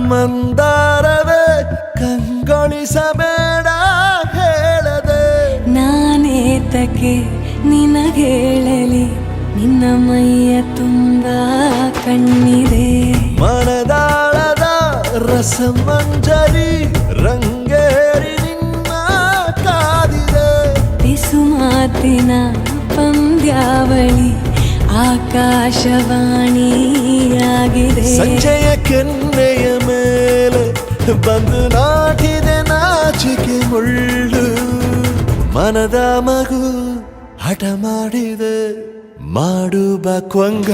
ಮಂದಾರವೇ ಕಂಗೊಳಿಸಬೇಡ ಹೇಳದೆ ನಾನೇತಕ್ಕೆ ನಿನಗೇಳಲಿ ನಿನ್ನ ಮೈಯ ತುಂಬ ಕಣ್ಣಿದೆ ಮನದಾಳದ ರಸಮಂಜರಿ ರಂಗೇರಿ ನಿನ್ನ ಕಾದಿದೆ ಬಿಸು ಮಾತಿನ ಪಂದ್ಯಾವಳಿ ಆಕಾಶವಾಣಿಯಾಗಿದೆ ಸಂಜೆಯ ಕೆನ್ನೆಯ ಮೇಲೆ ಬಂದು ನಾಟಿದೆ ನಾಚಿಕೆ ಮುಳ್ಳು ಮನದ ಮಗು ಹಠ ಮಾಡಿದೆ ಮಾಡುವ ಕೊಂಗ